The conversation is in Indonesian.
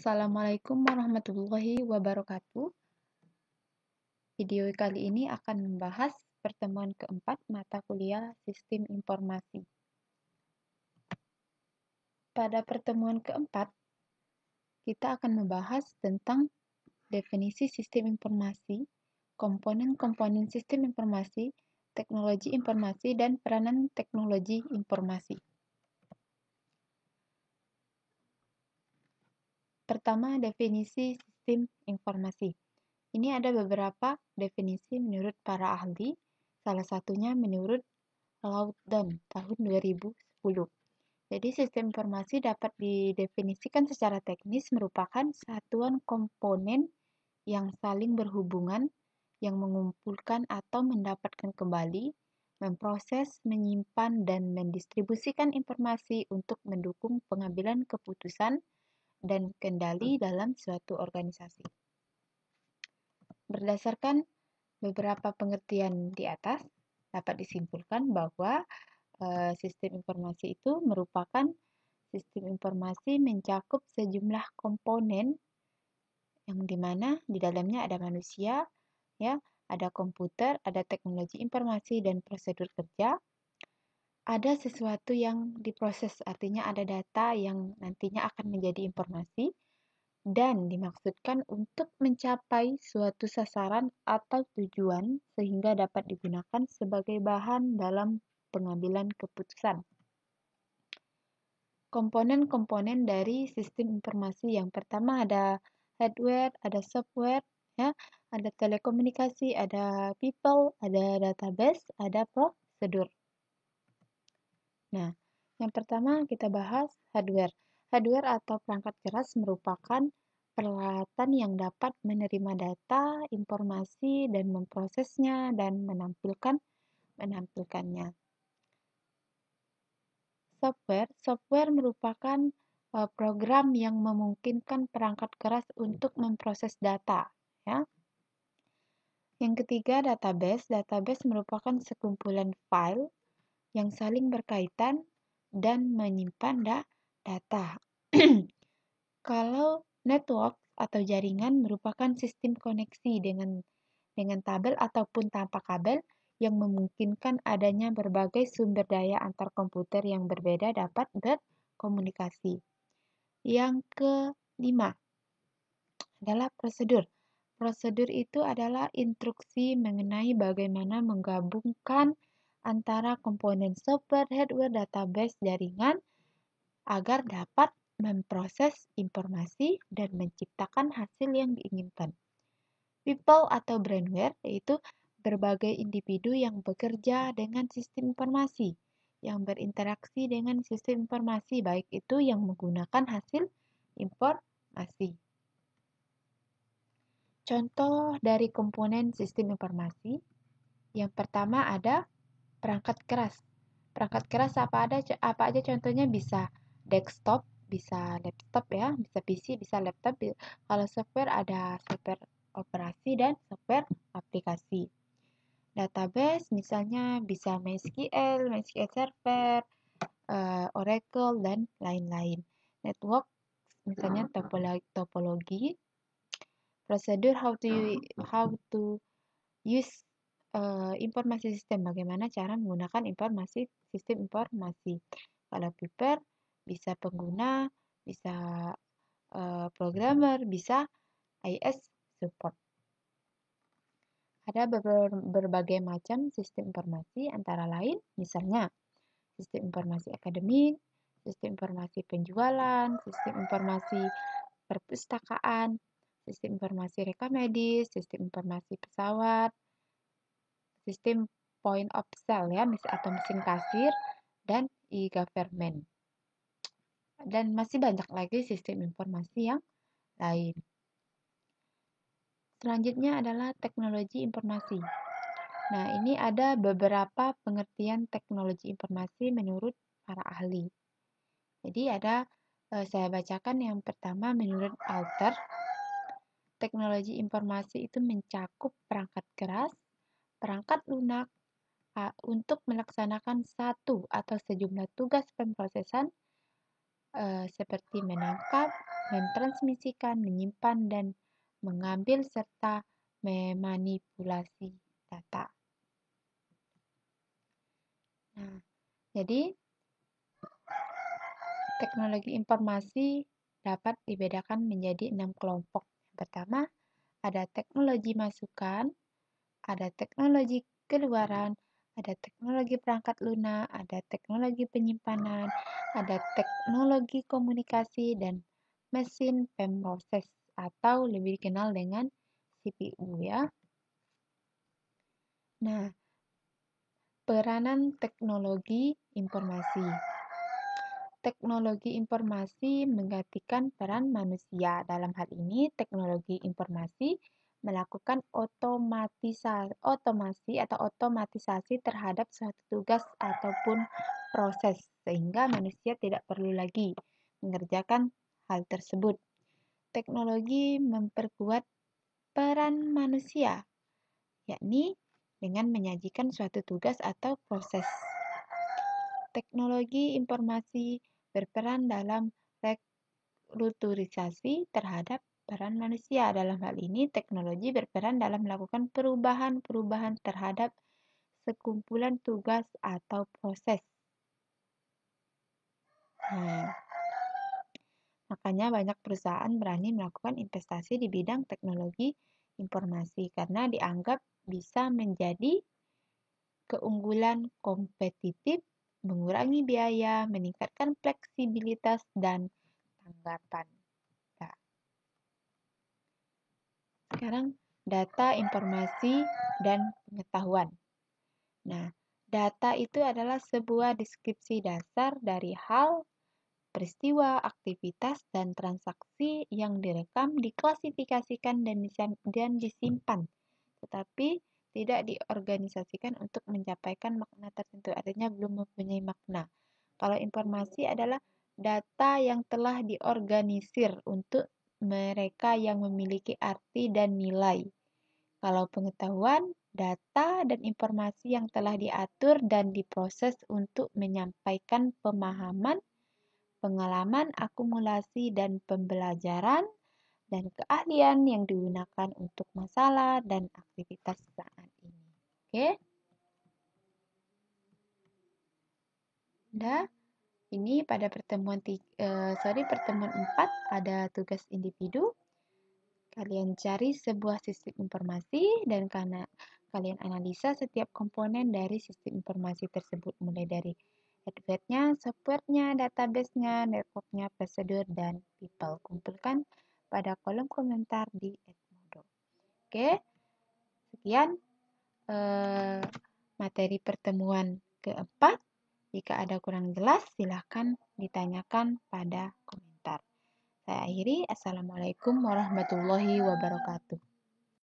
Assalamualaikum warahmatullahi wabarakatuh. Video kali ini akan membahas pertemuan keempat mata kuliah Sistem Informasi. Pada pertemuan keempat, kita akan membahas tentang definisi sistem informasi, komponen-komponen sistem informasi, teknologi informasi, dan peranan teknologi informasi. Pertama, definisi sistem informasi. Ini ada beberapa definisi menurut para ahli, salah satunya menurut Laudon tahun 2010. Jadi sistem informasi dapat didefinisikan secara teknis merupakan satuan komponen yang saling berhubungan, yang mengumpulkan atau mendapatkan kembali, memproses, menyimpan, dan mendistribusikan informasi untuk mendukung pengambilan keputusan dan kendali dalam suatu organisasi. Berdasarkan beberapa pengertian di atas, dapat disimpulkan bahwa sistem informasi itu merupakan sistem informasi mencakup sejumlah komponen yang dimana di dalamnya ada manusia, ya, ada komputer, ada teknologi informasi dan prosedur kerja, ada sesuatu yang diproses, artinya ada data yang nantinya akan menjadi informasi, dan dimaksudkan untuk mencapai suatu sasaran atau tujuan sehingga dapat digunakan sebagai bahan dalam pengambilan keputusan. Komponen-komponen dari sistem informasi yang pertama ada hardware, ada software, ya, ada telekomunikasi, ada people, ada database, ada prosedur. Nah, yang pertama kita bahas hardware. Hardware atau perangkat keras merupakan peralatan yang dapat menerima data, informasi, dan memprosesnya dan menampilkannya. Software merupakan program yang memungkinkan perangkat keras untuk memproses data. Ya. Yang ketiga, database. Database merupakan sekumpulan file yang saling berkaitan dan menyimpan data. Kalau network atau jaringan merupakan sistem koneksi dengan tabel ataupun tanpa kabel yang memungkinkan adanya berbagai sumber daya antar komputer yang berbeda dapat berkomunikasi. Yang kelima adalah prosedur. Prosedur itu adalah instruksi mengenai bagaimana menggabungkan antara komponen software, hardware, database, jaringan agar dapat memproses informasi dan menciptakan hasil yang diinginkan. People atau brainware yaitu berbagai individu yang bekerja dengan sistem informasi, yang berinteraksi dengan sistem informasi, baik itu yang menggunakan hasil informasi. Contoh dari komponen sistem informasi, yang pertama ada perangkat keras. Perangkat keras apa aja contohnya bisa desktop, bisa laptop ya, bisa PC, bisa laptop. Kalau software ada software operasi dan software aplikasi. Database misalnya bisa MySQL, MySQL Server, Oracle dan lain-lain. Network misalnya topologi. Prosedur how to use informasi sistem, bagaimana cara menggunakan informasi sistem informasi. Kalau people bisa pengguna, bisa programmer, bisa IS support. Ada berbagai macam sistem informasi antara lain misalnya sistem informasi akademik, sistem informasi penjualan, sistem informasi perpustakaan, sistem informasi rekam medis, sistem informasi pesawat, sistem point of sale ya, atau mesin kasir, dan e-government. Dan masih banyak lagi sistem informasi yang lain. Selanjutnya adalah teknologi informasi. Nah, ini ada beberapa pengertian teknologi informasi menurut para ahli. Jadi saya bacakan yang pertama menurut Alter. Teknologi informasi itu mencakup perangkat keras, perangkat lunak, untuk melaksanakan satu atau sejumlah tugas pemrosesan seperti menangkap, mentransmisikan, menyimpan, dan mengambil serta memanipulasi data. Nah, jadi teknologi informasi dapat dibedakan menjadi 6 kelompok. Yang pertama, ada teknologi masukan, ada teknologi keluaran, ada teknologi perangkat lunak, ada teknologi penyimpanan, ada teknologi komunikasi, dan mesin pemroses atau lebih dikenal dengan CPU ya. Nah, peranan teknologi informasi. Teknologi informasi menggantikan peran manusia. Dalam hal ini, teknologi informasi melakukan otomatisasi terhadap suatu tugas ataupun proses, sehingga manusia tidak perlu lagi mengerjakan hal tersebut. Teknologi memperkuat peran manusia, yakni dengan menyajikan suatu tugas atau proses. Teknologi informasi berperan dalam restrukturisasi terhadap peran manusia. Dalam hal ini, teknologi berperan dalam melakukan perubahan-perubahan terhadap sekumpulan tugas atau proses. Nah, makanya banyak perusahaan berani melakukan investasi di bidang teknologi informasi karena dianggap bisa menjadi keunggulan kompetitif, mengurangi biaya, meningkatkan fleksibilitas, dan tanggapan. Nah, sekarang data, informasi, dan pengetahuan. Nah, data itu adalah sebuah deskripsi dasar dari hal, peristiwa, aktivitas, dan transaksi yang direkam, diklasifikasikan, dan disimpan, tetapi tidak diorganisasikan untuk mencapai makna tertentu, artinya belum mempunyai makna. Kalau informasi adalah data yang telah diorganisir untuk mereka yang memiliki arti dan nilai. Kalau pengetahuan, data dan informasi yang telah diatur dan diproses untuk menyampaikan pemahaman, pengalaman, akumulasi, dan pembelajaran, dan keahlian yang digunakan untuk masalah dan aktivitas saat ini. Oke? Nah, ini pada pertemuan 4 ada tugas individu. Kalian cari sebuah sistem informasi dan karena kalian analisa setiap komponen dari sistem informasi tersebut, mulai dari hardware-nya, software-nya, database-nya, network-nya, prosedur, dan people. Kumpulkan pada kolom komentar di Edmodo. Oke, sekian materi pertemuan keempat. Jika ada kurang jelas, silahkan ditanyakan pada komentar. Saya akhiri. Assalamualaikum warahmatullahi wabarakatuh.